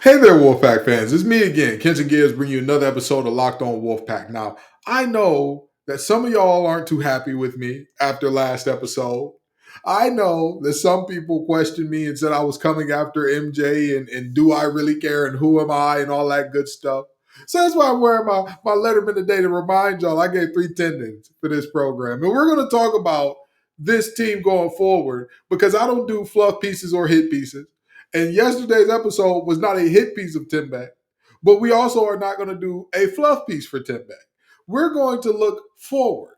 Hey there, Wolfpack fans. It's me again, Kenton Gibbs, bringing you another episode of Locked On Wolfpack. Now, I know that some of y'all aren't too happy with me after last episode. I know that some people questioned me and said I was coming after MJ and do I really care and who am I and all that good stuff. So that's why I'm wearing my Letterman today to remind y'all I gave 3 tendons for this program. And we're going to talk about this team going forward because I don't do fluff pieces or hit pieces. And yesterday's episode was not a hit piece of Tim Beck, but we also are not going to do a fluff piece for Tim Beck. We're going to look forward.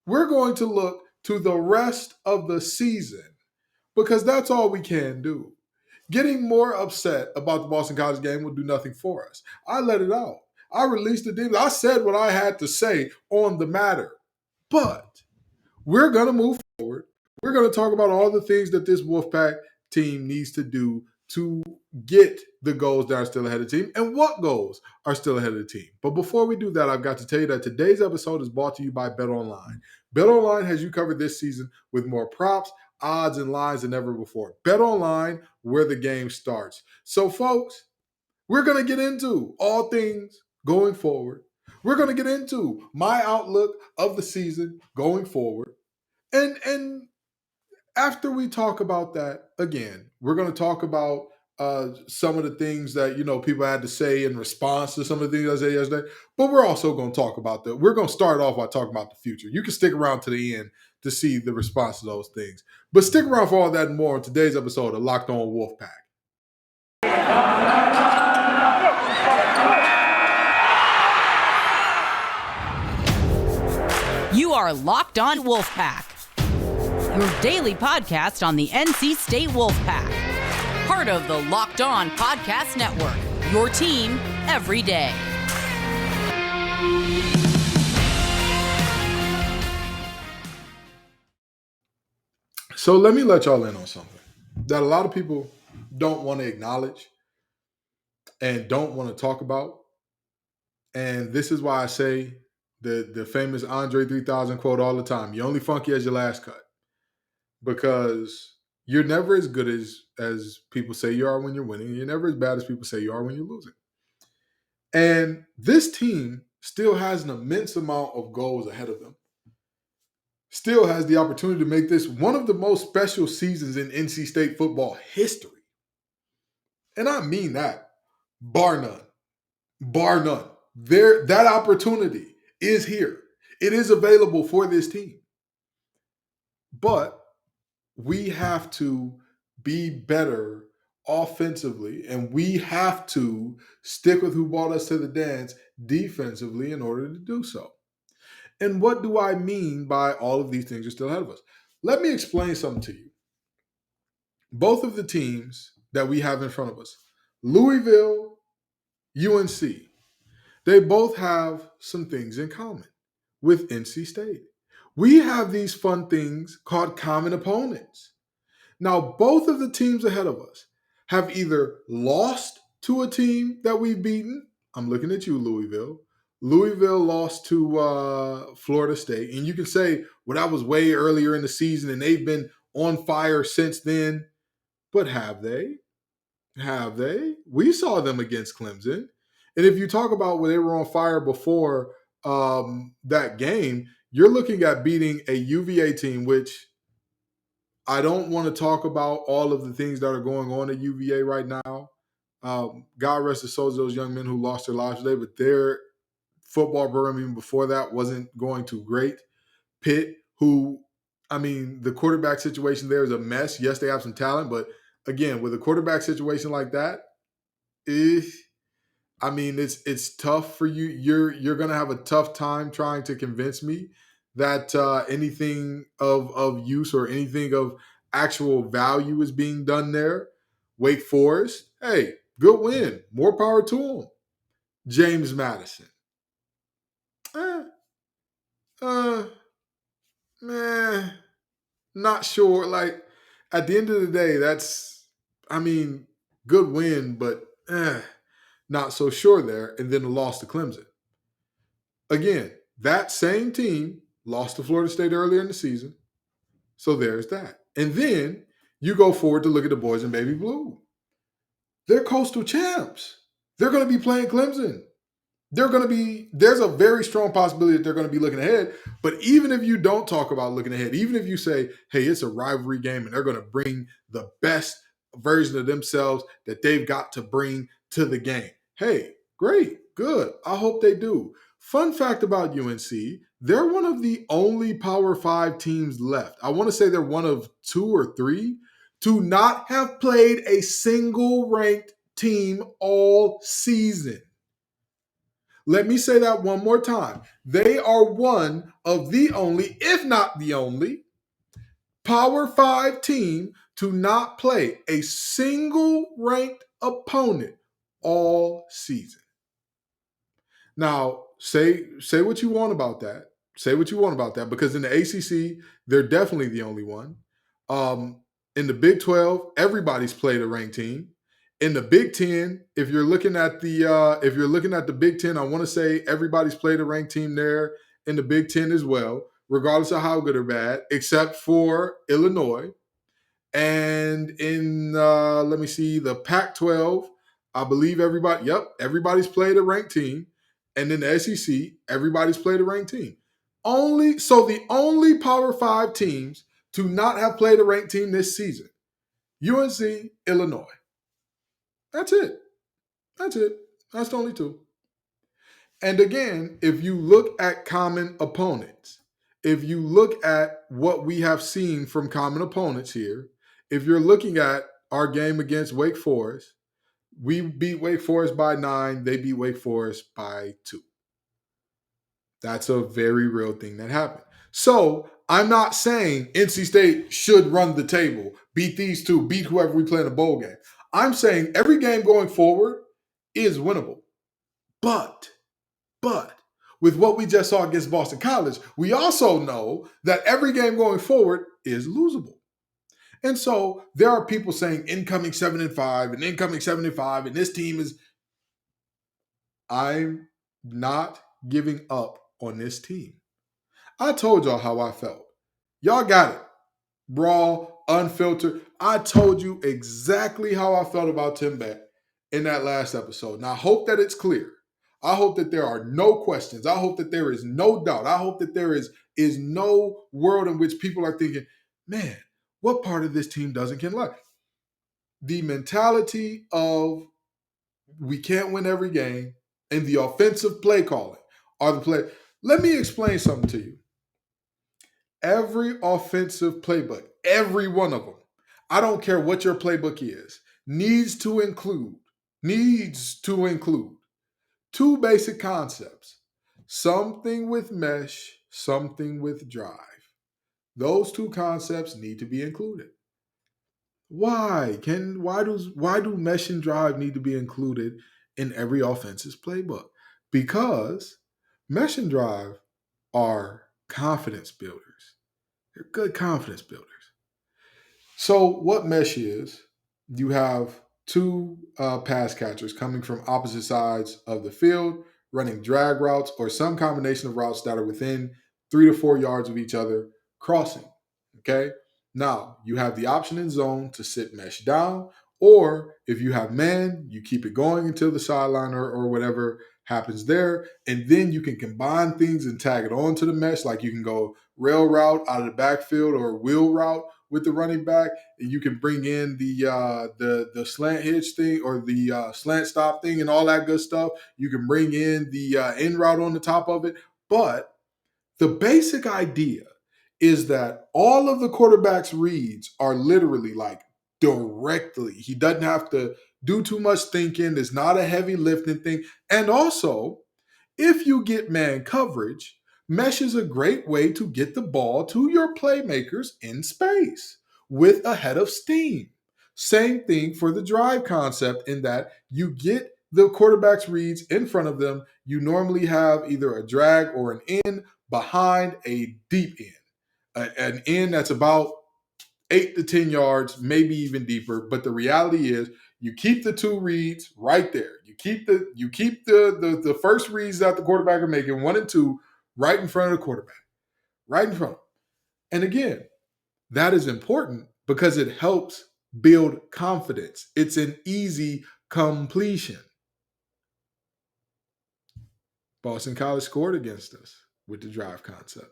We're going to look to the rest of the season because that's all we can do. Getting more upset about the Boston College game will do nothing for us. I let it out. I released the demons. I said what I had to say on the matter. But we're going to move forward. We're going to talk about all the things that this Wolfpack team needs to do to get the goals that are still ahead of the team and what goals are still ahead of the team. But before we do that, I've got to tell you that today's episode is brought to you by BetOnline. BetOnline has you covered this season with more props, odds, and lines than ever before. BetOnline, where the game starts. So, folks, we're going to get into all things going forward. We're going to get into my outlook of the season going forward. And after we talk about that, again, we're going to talk about some of the things that people had to say in response to some of the things I said yesterday. But we're also going to talk about that. We're going to start off by talking about the future. You can stick around to the end to see the response to those things. But stick around for all that and more on today's episode of Locked On Wolfpack. You are Locked On Wolfpack, your daily podcast on the NC State Wolfpack. Part of the Locked On Podcast Network, your team every day. So let me let y'all in on something that a lot of people don't want to acknowledge and don't want to talk about. And this is why I say the famous Andre 3000 quote all the time: "You only funky as your last cut," because you're never as good as people say you are when you're winning. You're never as bad as people say you are when you're losing. And this team still has an immense amount of goals ahead of them. Still has the opportunity to make this one of the most special seasons in NC State football history. And I mean that, bar none. Bar none. That opportunity is here. It is available for this team. But we have to be better offensively, and we have to stick with who brought us to the dance defensively in order to do so. And what do I mean by all of these things are still ahead of us? Let me explain something to you. Both of the teams that we have in front of us, Louisville, UNC, they both have some things in common with NC State. We have these fun things called common opponents. Now, both of the teams ahead of us have either lost to a team that we've beaten. I'm looking at you, Louisville. Louisville lost to Florida State. And you can say, well, that was way earlier in the season and they've been on fire since then. But have they? Have they? We saw them against Clemson. And if you talk about when they were on fire before that game, you're looking at beating a UVA team, which I don't want to talk about all of the things that are going on at UVA right now. God rest the souls of those young men who lost their lives today, but their football program even before that wasn't going too great. Pitt, the quarterback situation there is a mess. Yes, they have some talent, but again, with a quarterback situation like that, it's tough for you. You're going to have a tough time trying to convince me that anything of use or anything of actual value is being done there. Wake Forest, hey, good win. More power to them. James Madison. Not sure. Like, at the end of the day, good win, but not so sure there. And then a loss to Clemson. Again, that same team lost to Florida State earlier in the season. So there's that. And then you go forward to look at the boys in baby blue. They're coastal champs. They're going to be playing Clemson. There's a very strong possibility that they're going to be looking ahead. But even if you don't talk about looking ahead, even if you say, hey, it's a rivalry game and they're going to bring the best version of themselves that they've got to bring to the game. Hey, great, good. I hope they do. Fun fact about UNC, they're one of the only Power 5 teams left. I want to say they're one of 2 or 3 to not have played a single ranked team all season. Let me say that one more time. They are one of the only, if not the only, Power 5 team to not play a single ranked opponent all season. Now, say what you want about that. Say what you want about that, because in the ACC, they're definitely the only one. In the Big 12, everybody's played a ranked team. In the Big 10, if you're looking at the Big 10, I want to say everybody's played a ranked team there in the Big 10 as well, regardless of how good or bad, except for Illinois. And in let me see, the Pac-12, I believe everybody's played a ranked team. And in the SEC, everybody's played a ranked team. The only Power 5 teams to not have played a ranked team this season, UNC, Illinois. That's it. That's it. That's the only 2. And again, if you look at common opponents, if you look at what we have seen from common opponents here, if you're looking at our game against Wake Forest, we beat Wake Forest by 9. They beat Wake Forest by 2. That's a very real thing that happened. So I'm not saying NC State should run the table, beat these 2, beat whoever we play in a bowl game. I'm saying every game going forward is winnable. But with what we just saw against Boston College, we also know that every game going forward is losable. And so there are people saying incoming 7-5 and incoming 7-5, and this team is. I'm not giving up on this team. I told y'all how I felt. Y'all got it. Raw, unfiltered. I told you exactly how I felt about Tim Beck in that last episode. Now, I hope that it's clear. I hope that there are no questions. I hope that there is no doubt. I hope that there is no world in which people are thinking, man, what part of this team doesn't Ken like? The mentality of we can't win every game and the offensive play calling are the play. Let me explain something to you. Every offensive playbook, every one of them, I don't care what your playbook is, needs to include 2 basic concepts. Something with mesh, something with drive. Those 2 concepts need to be included. Why do mesh and drive need to be included in every offense's playbook? Because mesh and drive are confidence builders. They're good confidence builders. So what mesh is, you have 2 pass catchers coming from opposite sides of the field, running drag routes or some combination of routes that are within 3 to 4 yards of each other, crossing. Okay? Now, you have the option in zone to sit mesh down, or if you have man, you keep it going until the sideline or whatever happens there, and then you can combine things and tag it onto the mesh, like you can go rail route out of the backfield or wheel route with the running back, and you can bring in the slant hitch thing or the slant stop thing and all that good stuff. You can bring in the in route on the top of it, but the basic idea is that all of the quarterback's reads are literally like directly. He doesn't have to do too much thinking. It's not a heavy lifting thing. And also, if you get man coverage, mesh is a great way to get the ball to your playmakers in space with a head of steam. Same thing for the drive concept, in that you get the quarterback's reads in front of them. You normally have either a drag or an in behind a deep end. An in that's about 8 to 10 yards, maybe even deeper. But the reality is, you keep the 2 reads right there. You keep the first reads that the quarterback are making, 1 and 2, right in front of the quarterback, right in front. And again, that is important because it helps build confidence. It's an easy completion. Boston College scored against us with the drive concept.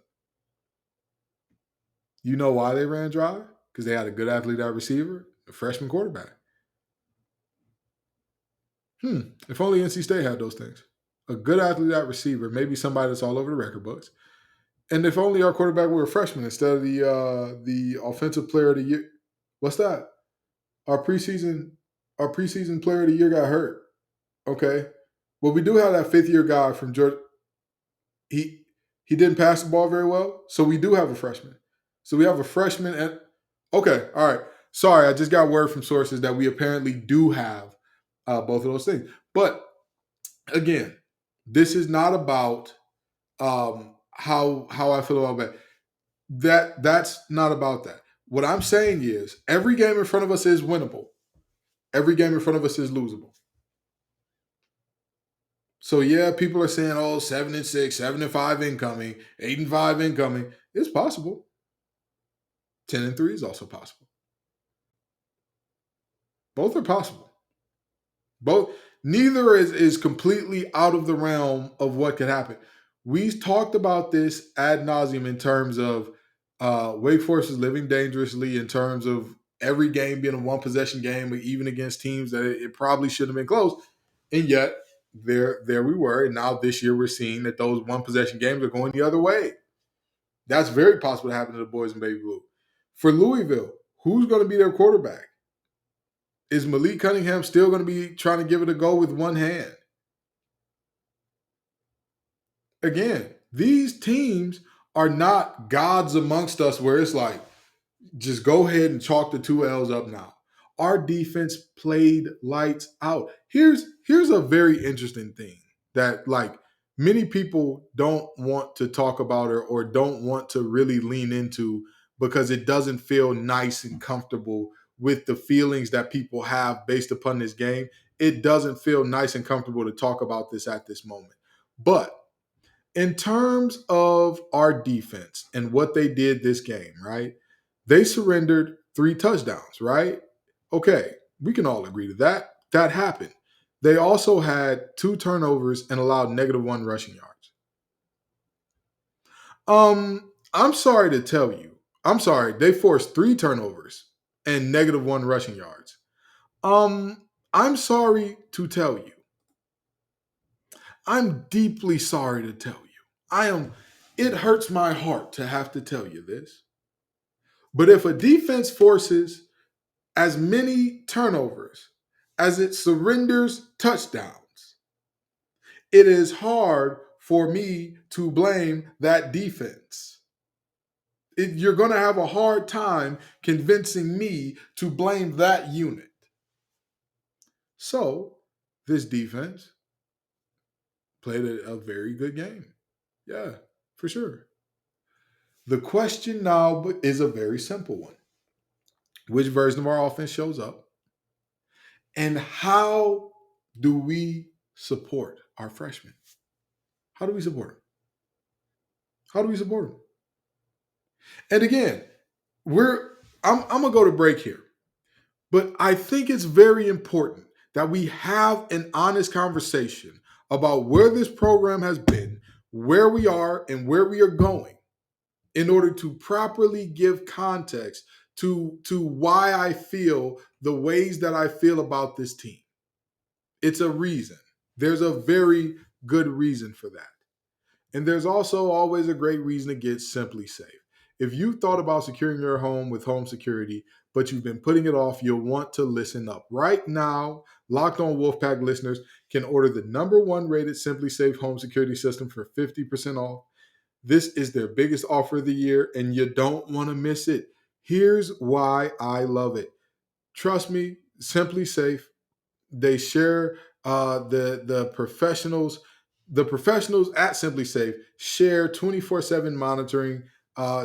You know why they ran drive? Because they had a good athlete at receiver, a freshman quarterback. If only NC State had those things. A good athlete at receiver, maybe somebody that's all over the record books. And if only our quarterback were a freshman instead of the offensive player of the year. What's that? Our preseason player of the year got hurt. Okay. Well, we do have that fifth year guy from Georgia. He didn't pass the ball very well, so we do have a freshman. So we have a freshman and okay, all right. Sorry, I just got word from sources that we apparently do have both of those things. But again, this is not about how I feel about that. That's not about that. What I'm saying is every game in front of us is winnable. Every game in front of us is losable. So yeah, people are saying, "Oh, 7-6, 7-5 incoming, 8-5 incoming." It's possible. 10-3 is also possible. Both are possible. Both. Neither is completely out of the realm of what could happen. We talked about this ad nauseum in terms of Wake Forest is living dangerously, in terms of every game being a one possession game, even against teams that it probably should have been close. And yet, there we were. And now this year we're seeing that those one possession games are going the other way. That's very possible to happen to the boys in Baby Blue. For Louisville, who's going to be their quarterback? Is Malik Cunningham still going to be trying to give it a go with one hand? Again, these teams are not gods amongst us where it's like, just go ahead and chalk the 2 L's up now. Our defense played lights out. Here's a very interesting thing that like many people don't want to talk about or don't want to really lean into because it doesn't feel nice and comfortable with the feelings that people have based upon this game. It doesn't feel nice and comfortable to talk about this at this moment. But in terms of our defense and what they did this game, right? They surrendered 3 touchdowns, right? Okay, we can all agree to that. That happened. They also had 2 turnovers and allowed -1 rushing yards. I'm sorry to tell you. I'm sorry, they forced 3 turnovers and -1 rushing yards. I'm sorry to tell you. I'm deeply sorry to tell you. It hurts my heart to have to tell you this. But if a defense forces as many turnovers as it surrenders touchdowns, it is hard for me to blame that defense. You're going to have a hard time convincing me to blame that unit. So, this defense played a very good game. Yeah, for sure. The question now is a very simple one. Which version of our offense shows up? And how do we support our freshmen? How do we support them? How do we support them? And again, I'm gonna go to break here, but I think it's very important that we have an honest conversation about where this program has been, where we are, and where we are going, in order to properly give context to why I feel the ways that I feel about this team. It's a reason. There's a very good reason for that. And there's also always a great reason to get Simply Safe. If you thought about securing your home with home security, but you've been putting it off, you'll want to listen up. Right now, Locked On Wolfpack listeners can order the #1 rated Simply Safe home security system for 50% off. This is their biggest offer of the year, and you don't want to miss it. Here's why I love it. Trust me, Simply Safe, they share the professionals. The professionals at Simply Safe share 24/7 monitoring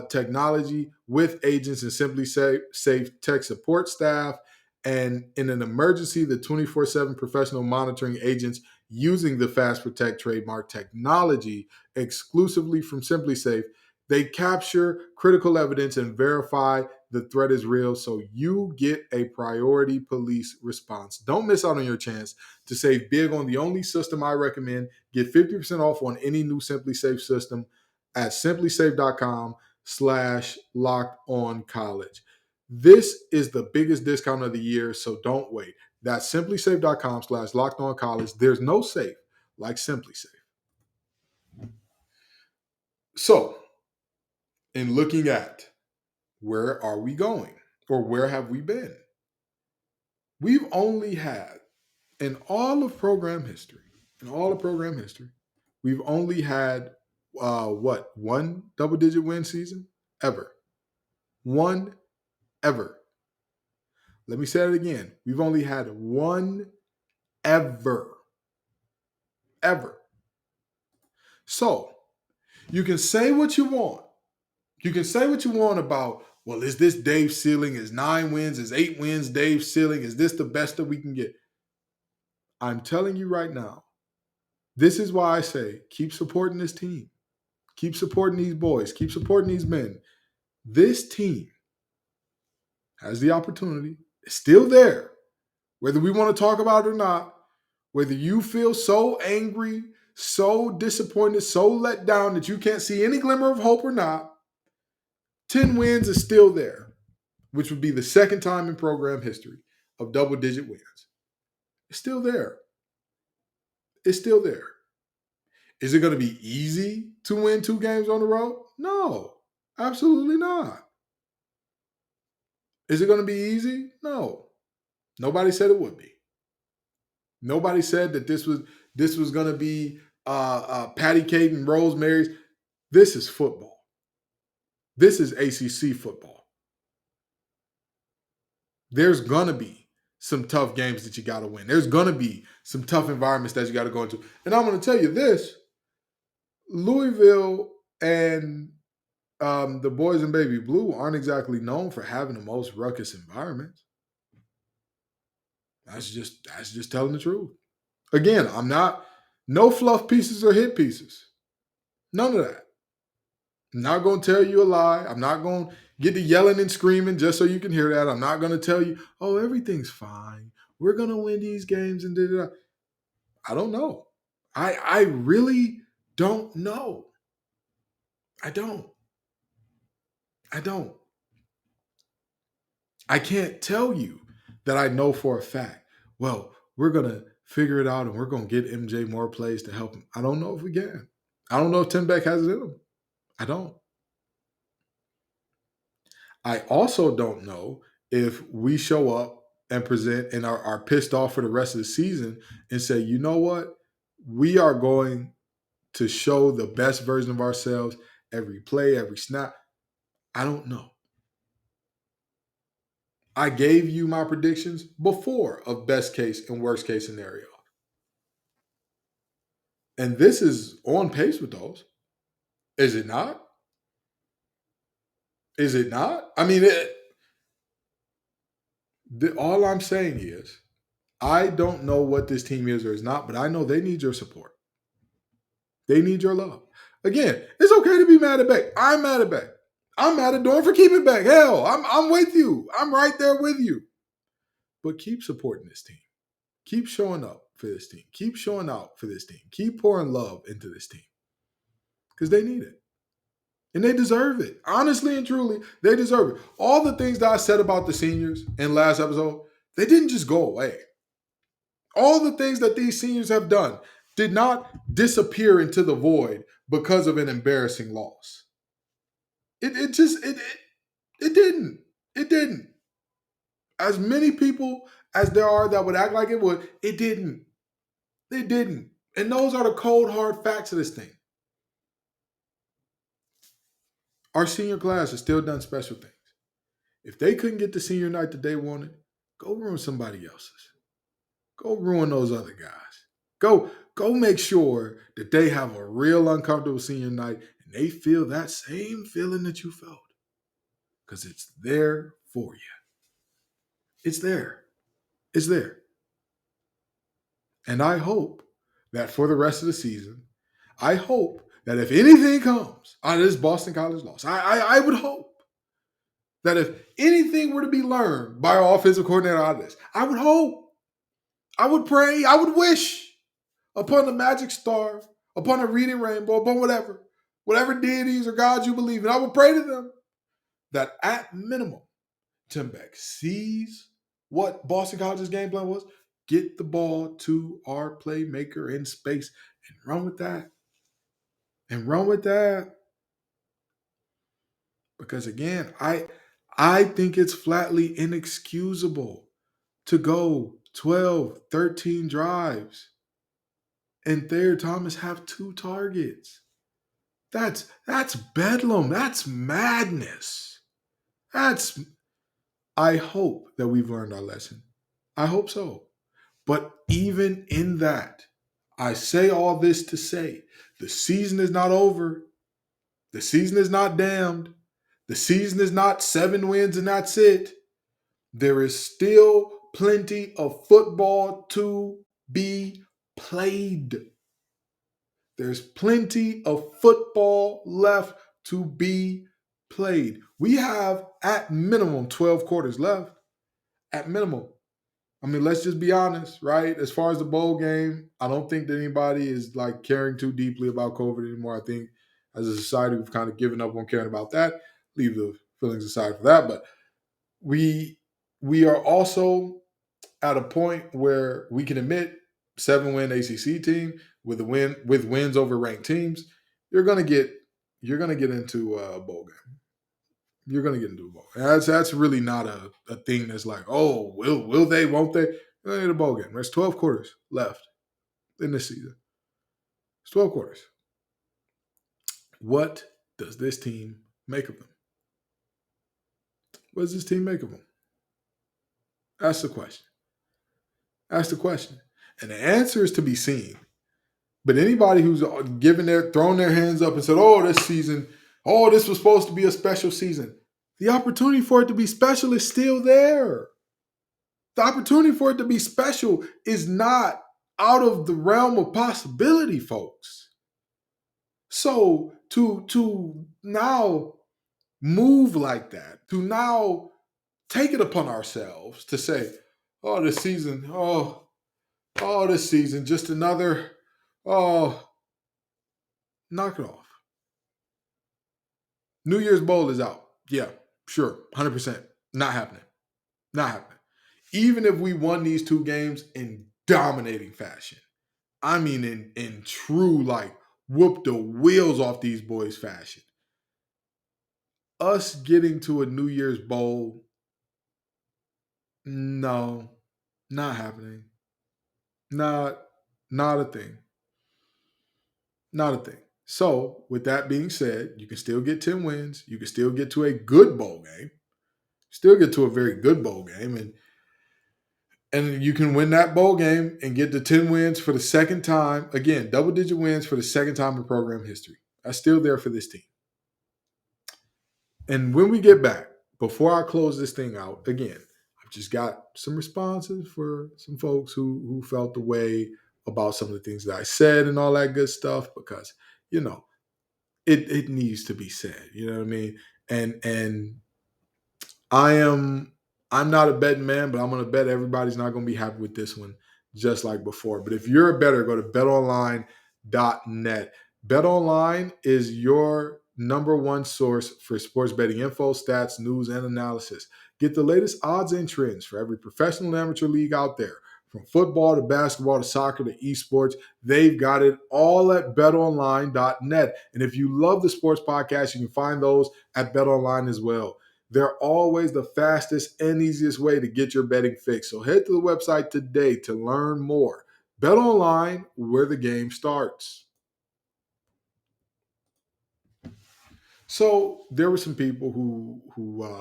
technology with agents and Simply Safe tech support staff. And in an emergency, the 24/7 professional monitoring agents using the Fast Protect trademark technology exclusively from Simply Safe They capture critical evidence and verify the threat is real, so you get a priority police response. Don't miss out on your chance to save big on the only system I recommend. Get 50% off on any new Simply Safe system at simplysafe.com/locked-on-college. This is the biggest discount of the year, so don't wait. That's simplysafe.com/locked-on-college. There's no safe like Simply Safe. So, in looking at where are we going or where have we been, we've only had in all of program history, we've only had one double-digit win season ever, one ever. Let me say it again. We've only had one ever. So you can say what you want. You can say what you want about, well, is this Dave's ceiling? Is 9 wins? Is 8 wins Dave's ceiling? Is this the best that we can get? I'm telling you right now, this is why I say keep supporting this team. Keep supporting these boys. Keep supporting these men. This team has the opportunity. It's still there. Whether we want to talk about it or not, whether you feel so angry, so disappointed, so let down that you can't see any glimmer of hope or not, 10 wins is still there, which would be the second time in program history of double-digit wins. It's still there. It's still there. Is it going to be easy to win 2 games on the road? No, absolutely not. Is it going to be easy? No. Nobody said it would be. Nobody said that this was going to be patty cake and Rosemary's. This is football. This is ACC football. There's going to be some tough games that you got to win. There's going to be some tough environments that you got to go into. And I'm going to tell you this, Louisville and the boys in Baby Blue aren't exactly known for having the most ruckus environments. That's just telling the truth. Again, no fluff pieces or hit pieces. None of that. I'm not going to tell you a lie. I'm not going to get to yelling and screaming just so you can hear that. I'm not going to tell you, oh, everything's fine. We're going to win these games and da-da-da. I don't know. I really don't know. I don't. I can't tell you that I know for a fact, well, we're going to figure it out and we're going to get MJ more plays to help him. I don't know if we can. I don't know if Tim Beck has it in him. I don't. I also don't know if we show up and present and are pissed off for the rest of the season and say, you know what? We are going to show the best version of ourselves every play, every snap. I don't know. I gave you my predictions before of best case and worst case scenario. And this is on pace with those. Is it not? Is it not? I mean, all I'm saying is I don't know what this team is or is not, but I know they need your support. They need your love. Again, it's okay to be mad at Beck. I'm mad at Beck. I'm mad at Dorn for keeping Beck. Hell, I'm with you. I'm right there with you. But keep supporting this team. Keep showing up for this team. Keep showing out for this team. Keep pouring love into this team. Because they need it. And they deserve it. Honestly and truly, they deserve it. All the things that I said about the seniors in last episode, they didn't just go away. All the things that these seniors have done did not disappear into the void because of an embarrassing loss. It didn't. It didn't. As many people as there are that would act like it would, it didn't. It didn't. And those are the cold, hard facts of this thing. Our senior class has still done special things. If they couldn't get the senior night that they wanted, go ruin somebody else's. Go ruin those other guys. Go make sure that they have a real uncomfortable senior night and they feel that same feeling that you felt. Because it's there for you. It's there. It's there. And I hope that for the rest of the season, I hope that if anything comes out of this Boston College loss, I would hope that if anything were to be learned by our offensive coordinator out of this, I would hope, I would pray, I would wish upon the magic star, upon a reading rainbow, upon whatever deities or gods you believe in, I would pray to them that at minimum, Tim Beck sees what Boston College's game plan was, get the ball to our playmaker in space and run with that. And run with that. Because again, I think it's flatly inexcusable to go 12, 13 drives and Thayer Thomas have 2 targets. That's bedlam. That's madness. I hope that we've learned our lesson. I hope so. But even in that, I say all this to say the season is not over. The season is not damned. The season is not 7 wins and that's it. There is still plenty of football to be played. There's plenty of football left to be played. We have at minimum 12 quarters left. At minimum. I mean, let's just be honest, right? As far as the bowl game, I don't think that anybody is like caring too deeply about COVID anymore. I think as a society, we've kind of given up on caring about that. Leave the feelings aside for that. But we are also at a point where we can admit 7-win ACC team with wins over ranked teams, you're gonna get into a bowl game. You're gonna get into a bowl. That's really not a thing that's like, oh, will they, won't they? You're gonna get a bowl game. There's 12 quarters left in this season. It's 12 quarters. What does this team make of them? What does this team make of them? Ask the question. Ask the question. And the answer is to be seen. But anybody who's thrown their hands up and said, oh, this season, oh, this was supposed to be a special season. The opportunity for it to be special is still there. The opportunity for it to be special is not out of the realm of possibility, folks. So to now move like that, to now take it upon ourselves to say, oh, this season, just another, knock it off. New Year's Bowl is out. Yeah, sure, 100%. Not happening. Not happening. Even if we won these 2 games in dominating fashion, I mean in true, like, whoop the wheels off these boys fashion, us getting to a New Year's Bowl, no, not happening. Not a thing. Not a thing. So, with that being said, you can still get 10 wins. You can still get to a good bowl game. Still get to a very good bowl game. And you can win that bowl game and get the 10 wins for the second time. Again, double-digit wins for the second time in program history. That's still there for this team. And when we get back, before I close this thing out, again, I've just got some responses for some folks who felt the way about some of the things that I said and all that good stuff, because, it needs to be said. You know what I mean? And I'm not a betting man, but I'm going to bet everybody's not going to be happy with this one, just like before. But if you're a bettor, go to betonline.net. BetOnline is your number one source for sports betting info, stats, news, and analysis. Get the latest odds and trends for every professional and amateur league out there. From football to basketball to soccer to esports, they've got it all at betonline.net. And if you love the sports podcast, you can find those at BetOnline as well. They're always the fastest and easiest way to get your betting fix. So head to the website today to learn more. BetOnline, where the game starts. So there were some people who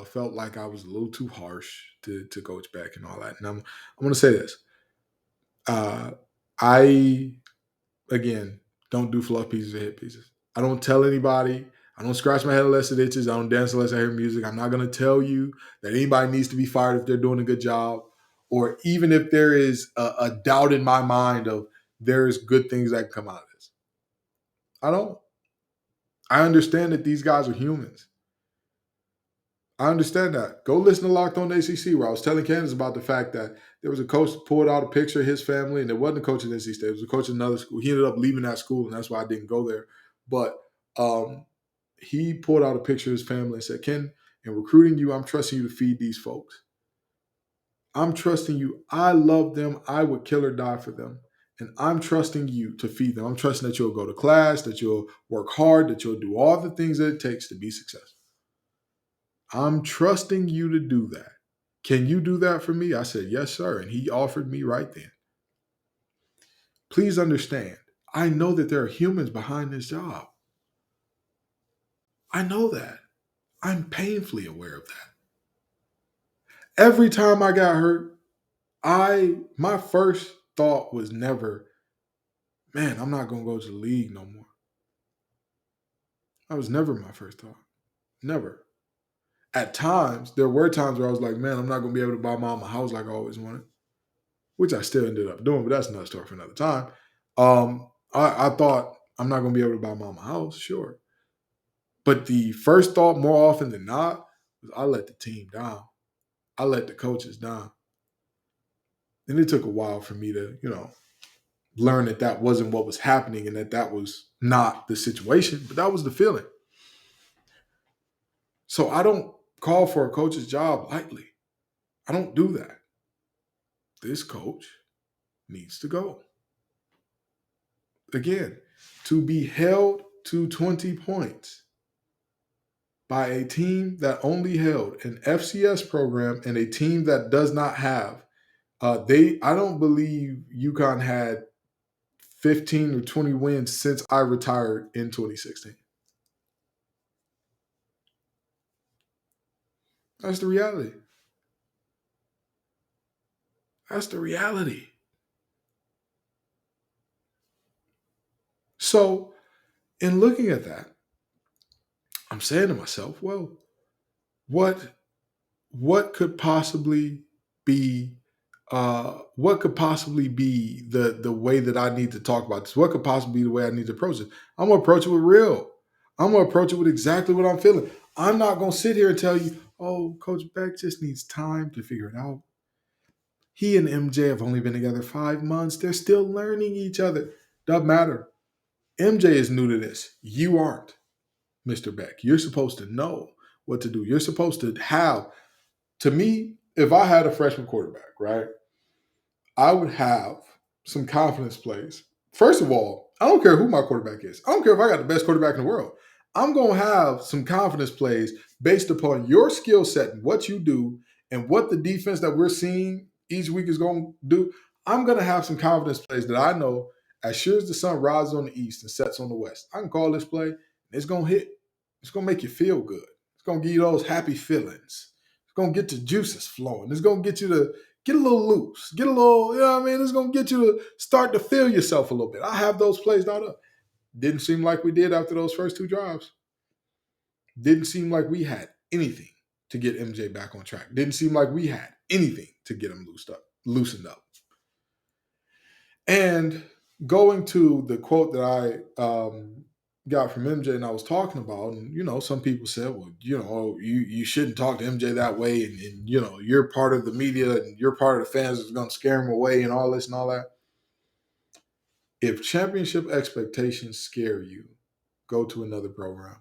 felt like I was a little too harsh to Coach Beck and all that. And I'm going to say this. I, again, don't do fluff pieces or hit pieces. I don't tell anybody. I don't scratch my head unless it itches. I don't dance unless I hear music. I'm not going to tell you that anybody needs to be fired if they're doing a good job, or even if there is a doubt in my mind of there's good things that can come out of this. I don't. I understand that these guys are humans. I understand that. Go listen to Locked On ACC, where I was telling Candace about the fact that there was a coach that pulled out a picture of his family, and it wasn't a coach at NC State. It was a coach at another school. He ended up leaving that school, and that's why I didn't go there. But he pulled out a picture of his family and said, Ken, in recruiting you, I'm trusting you to feed these folks. I'm trusting you. I love them. I would kill or die for them. And I'm trusting you to feed them. I'm trusting that you'll go to class, that you'll work hard, that you'll do all the things that it takes to be successful. I'm trusting you to do that. Can you do that for me? I said, yes, sir. And he offered me right then. Please understand, I know that there are humans behind this job. I know that. I'm painfully aware of that. Every time I got hurt, my first thought was never, man, I'm not gonna go to the league no more. That was never my first thought. Never. At times, there were times where I was like, man, I'm not gonna be able to buy mom a house like I always wanted, which I still ended up doing, but that's another story for another time. I thought I'm not gonna be able to buy mom a house, sure. But the first thought, more often than not, was I let the team down. I let the coaches down. And it took a while for me to, learn that that wasn't what was happening and that that was not the situation, but that was the feeling. So I don't call for a coach's job lightly. I don't do that. This coach needs to go. Again, to be held to 20 points by a team that only held an FCS program and a team that does not have, I don't believe UConn had 15 or 20 wins since I retired in 2016. That's the reality. That's the reality. So, in looking at that, I'm saying to myself, well, what could possibly be the way that I need to talk about this? What could possibly be the way I need to approach it? I'm gonna approach it with real. I'm gonna approach it with exactly what I'm feeling. I'm not gonna sit here and tell you, oh, Coach Beck just needs time to figure it out. He and MJ have only been together 5 months. They're still learning each other. Doesn't matter. MJ is new to this. You aren't, Mr. Beck. You're supposed to know what to do. You're supposed to have, to me, if I had a freshman quarterback, right, I would have some confidence plays. First of all, I don't care who my quarterback is. I don't care if I got the best quarterback in the world. I'm going to have some confidence plays based upon your skill set and what you do and what the defense that we're seeing each week is going to do. I'm going to have some confidence plays that I know as sure as the sun rises on the east and sets on the west. I can call this play, and it's going to hit. It's going to make you feel good. It's going to give you those happy feelings. It's going to get your juices flowing. It's going to get you to get a little loose, get a little, you know what I mean? It's going to get you to start to feel yourself a little bit. I have those plays down up. Didn't seem like we did after those first two drives. Didn't seem like we had anything to get MJ back on track. Didn't seem like we had anything to get him loosened up. And going to the quote that I got from MJ and I was talking about, and some people said, well, you shouldn't talk to MJ that way, and you're part of the media and you're part of the fans that's going to scare him away and all this and all that. If championship expectations scare you, go to another program.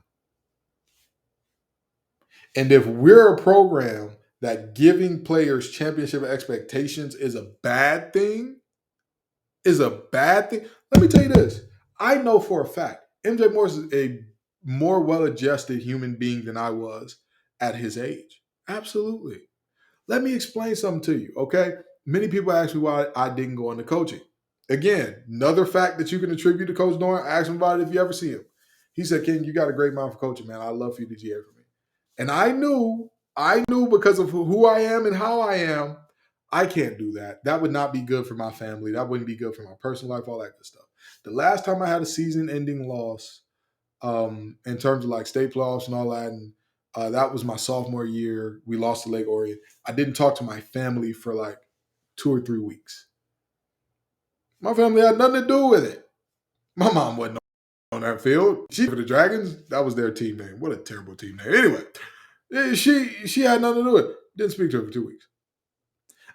And if we're a program that giving players championship expectations is a bad thing, let me tell you this. I know for a fact MJ Morris is a more well-adjusted human being than I was at his age. Absolutely. Let me explain something to you, okay? Many people ask me why I didn't go into coaching. Again, another fact that you can attribute to Coach Doran, ask him about it if you ever see him. He said, Ken, you got a great mind for coaching, man. I'd love for you to GA for me. And I knew because of who I am and how I am, I can't do that. That would not be good for my family. That wouldn't be good for my personal life, all that good stuff. The last time I had a season-ending loss in terms of like state playoffs and all that, and that was my sophomore year. We lost to Lake Orion. I didn't talk to my family for like 2 or 3 weeks. My family had nothing to do with it. My mom wasn't on that field. She for the Dragons, that was their team name. What a terrible team name. Anyway, she had nothing to do with it. Didn't speak to her for 2 weeks.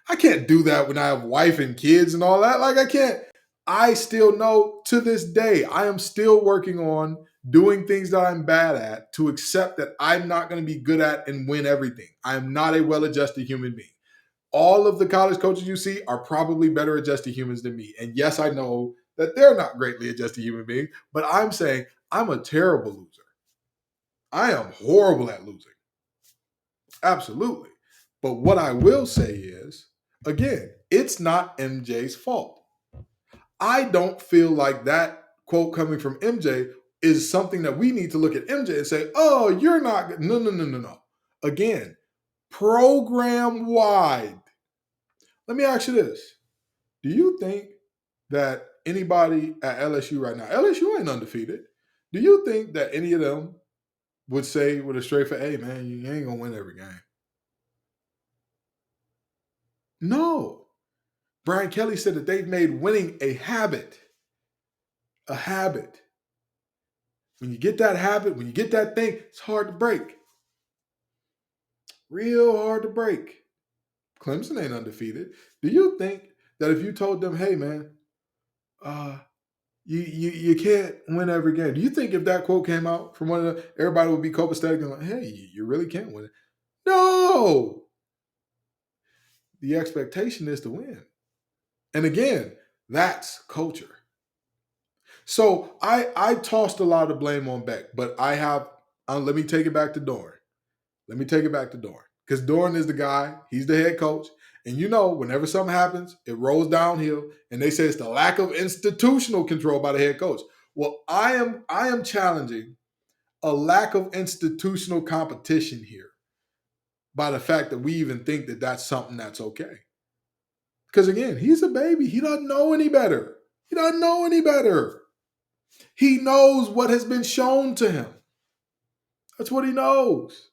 I can't do that when I have wife and kids and all that. Like I can't. I still know to this day, I am still working on doing things that I'm bad at to accept that I'm not going to be good at and win everything. I am not a well-adjusted human being. All of the college coaches you see are probably better adjusted humans than me. And yes, I know that they're not greatly adjusted human beings, but I'm saying I'm a terrible loser. I am horrible at losing. Absolutely. But what I will say is, again, it's not MJ's fault. I don't feel like that quote coming from MJ is something that we need to look at MJ and say, oh, you're not good. No. Again, program wide. Let me ask you this. Do you think that anybody at LSU right now, LSU ain't undefeated, do you think that any of them would say with a straight face, hey, man, you ain't going to win every game? No. Brian Kelly said that they've made winning a habit. A habit. When you get that habit, when you get that thing, it's hard to break. Real hard to break. Clemson ain't undefeated. Do you think that if you told them, hey, man, you can't win every game, do you think if that quote came out from one of them, everybody would be copacetic and like, hey, you really can't win it? No. The expectation is to win. And again, that's culture. So I tossed a lot of blame on Beck, but I have, let me take it back to Doran. Because Doran is the guy, he's the head coach. And you know, whenever something happens, it rolls downhill. And they say it's the lack of institutional control by the head coach. Well, I am challenging a lack of institutional competition here by the fact that we even think that that's something that's okay. Because again, he's a baby. He doesn't know any better. He knows what has been shown to him. That's what he knows.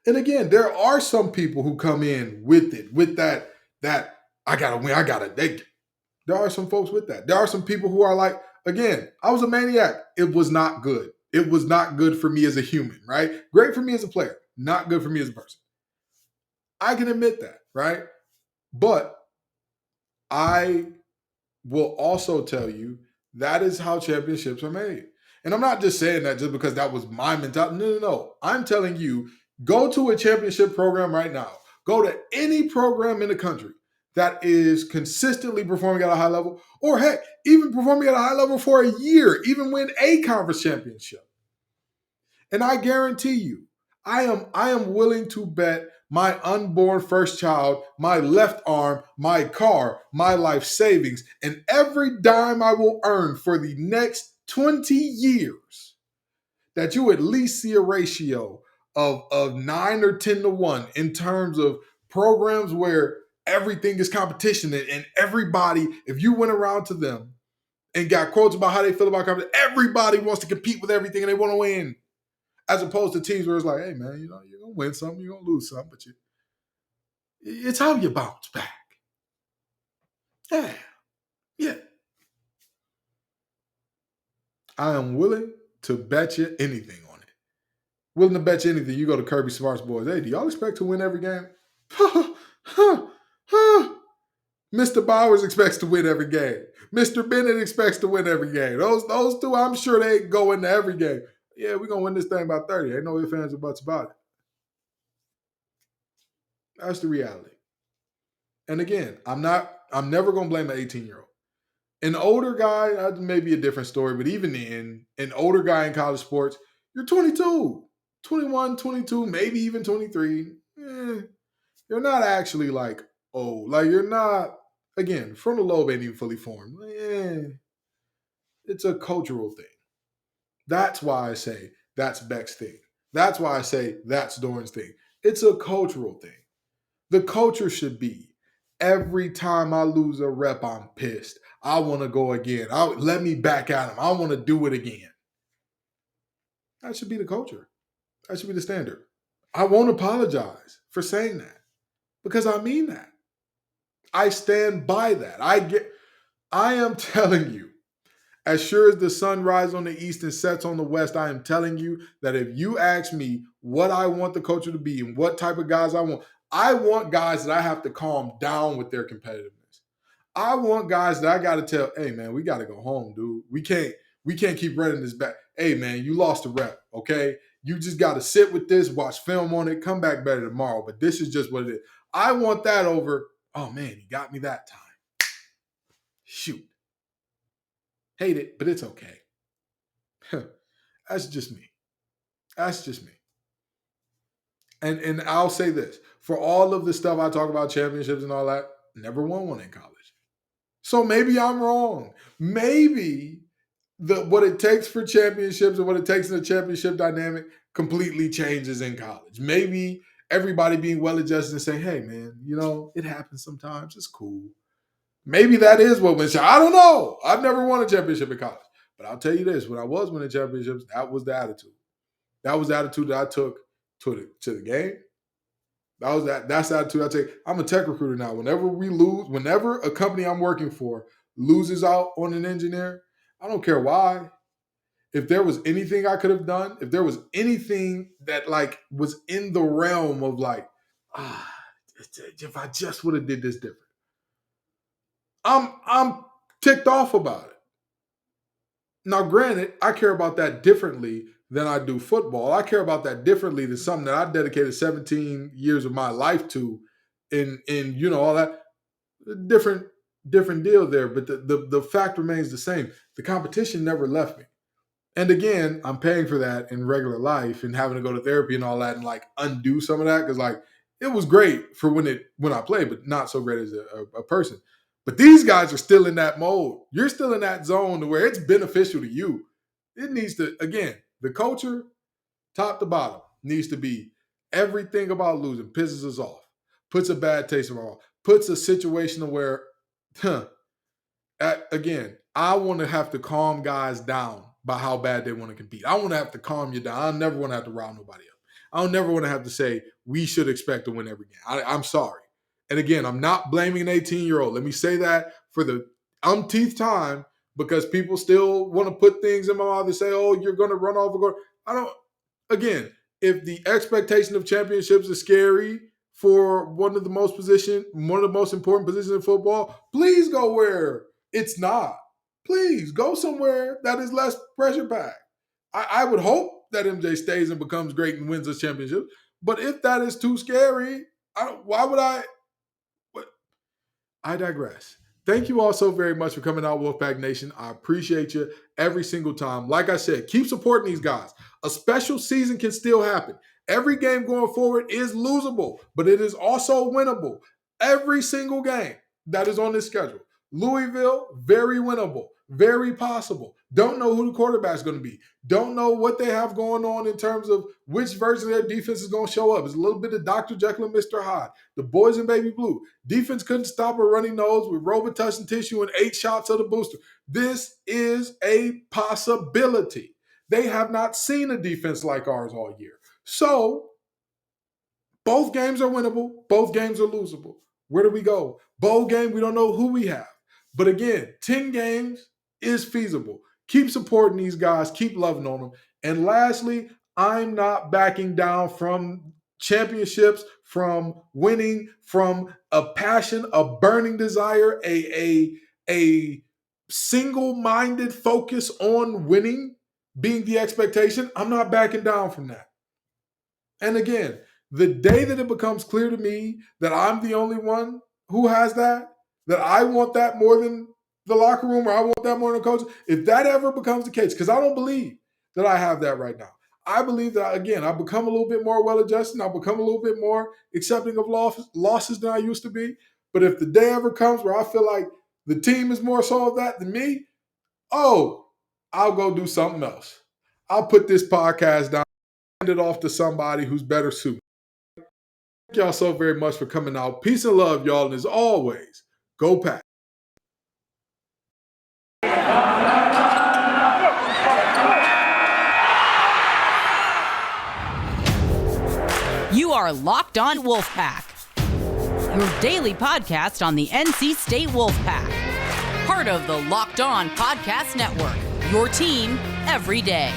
And again, there are some people who come in with it, with that I gotta win, there are some folks with that. There are some people who are like, again, I was a maniac. It was not good. It was not good for me as a human, right? Great for me as a player, not good for me as a person. I can admit that, right? But I will also tell you that is how championships are made. And I'm not just saying that just because that was my mentality. No. I'm telling you, go to a championship program right now. Go to any program in the country that is consistently performing at a high level, or heck, even performing at a high level for a year, even win a conference championship. And I guarantee you, I am willing to bet my unborn first child, my left arm, my car, my life savings, and every dime I will earn for the next 20 years that you at least see a ratio of 9 or 10 to 1 in terms of programs where everything is competition and everybody, if you went around to them and got quotes about how they feel about competition, everybody wants to compete with everything and they want to win. As opposed to teams where it's like, hey, man, you know, you're going to win something, you're going to lose something, but it's how you bounce back. Yeah. I am willing to bet you anything on it. Willing to bet you anything. You go to Kirby Smart's boys, hey, do y'all expect to win every game? Mr. Bowers expects to win every game. Mr. Bennett expects to win every game. Those two, I'm sure they go into every game. Yeah, we're going to win this thing by 30. Ain't no ifs, ands, or buts about it. That's the reality. And again, I'm never going to blame an 18-year-old. An older guy, that may be a different story, but even then, an older guy in college sports, you're 22, 21, 22, maybe even 23. You're not actually like old. Like you're not, again, frontal lobe ain't even fully formed. It's a cultural thing. That's why I say that's Beck's thing. That's why I say that's Doran's thing. It's a cultural thing. The culture should be, every time I lose a rep, I'm pissed. I want to go again. Let me back at him. I want to do it again. That should be the culture. That should be the standard. I won't apologize for saying that because I mean that. I stand by that. I am telling you, As sure as the sun rises on the east and sets on the west, I am telling you that if you ask me what I want the culture to be and what type of guys I want guys that I have to calm down with their competitiveness. I want guys that I got to tell, hey man, we got to go home, dude. We can't keep running this back. Hey man, you lost a rep, okay? You just got to sit with this, watch film on it, come back better tomorrow. But this is just what it is. I want that over, oh man, you got me that time. Shoot. Hate it, but it's okay. That's just me. That's just me. And I'll say this. For all of the stuff I talk about, championships and all that, never won one in college. So maybe I'm wrong. Maybe what it takes for championships and what it takes in a championship dynamic completely changes in college. Maybe everybody being well-adjusted and saying, hey, man, it happens sometimes. It's cool. Maybe that is what wins. I don't know. I've never won a championship in college. But I'll tell you this. When I was winning championships, that was the attitude. That was the attitude that I took to the game. That's the attitude I take. I'm a tech recruiter now. Whenever we lose, whenever a company I'm working for loses out on an engineer, I don't care why. If there was anything I could have done, if there was anything that was in the realm of if I just would have did this different, I'm ticked off about it. Now, granted, I care about that differently than I do football. I care about that differently than something that I dedicated 17 years of my life to in all that. Different deal there, but the fact remains the same. The competition never left me. And again, I'm paying for that in regular life and having to go to therapy and all that and undo some of that because it was great for when I played, but not so great as a person. But these guys are still in that mode. You're still in that zone to where it's beneficial to you. It needs to, again, the culture, top to bottom, needs to be everything about losing pisses us off, puts a bad taste in our mouth, puts a situation where, again, I want to have to calm guys down by how bad they want to compete. I want to have to calm you down. I never want to have to rile nobody up. I don't never want to have to say we should expect to win every game. I'm sorry. And again, I'm not blaming an 18-year-old. Let me say that for the umpteenth time because people still want to put things in my mouth and say, oh, you're going to run off a goal. Again, if the expectation of championships is scary for one of the most important positions in football, please go where it's not. Please go somewhere that is less pressure packed. I would hope that MJ stays and becomes great and wins this championship. But if that is too scary, why would I? I digress. Thank you all so very much for coming out, Wolfpack Nation. I appreciate you every single time. Like I said, keep supporting these guys. A special season can still happen. Every game going forward is losable, but it is also winnable. Every single game that is on this schedule. Louisville, very winnable, very possible. Don't know who the quarterback's going to be. Don't know what they have going on in terms of which version of their defense is going to show up. It's a little bit of Dr. Jekyll and Mr. Hyde. The boys in baby blue. Defense couldn't stop a runny nose with Robitussin tissue and 8 shots of the booster. This is a possibility. They have not seen a defense like ours all year. So, both games are winnable. Both games are losable. Where do we go? Bowl game, we don't know who we have. But again, 10 games is feasible. Keep supporting these guys. Keep loving on them. And lastly, I'm not backing down from championships, from winning, from a passion, a burning desire, a single-minded focus on winning being the expectation. I'm not backing down from that. And again, the day that it becomes clear to me that I'm the only one who has that I want that more than the locker room or I want that more than the coach, if that ever becomes the case, because I don't believe that I have that right now. I believe that, again, I've become a little bit more well-adjusted. I've become a little bit more accepting of losses than I used to be. But if the day ever comes where I feel like the team is more so of that than me, I'll go do something else. I'll put this podcast down, hand it off to somebody who's better suited. Thank y'all so very much for coming out. Peace and love, y'all. And as always, go Pack. You are Locked On Wolfpack, your daily podcast on the NC State Wolfpack, Part of the Locked On Podcast Network, your team every day.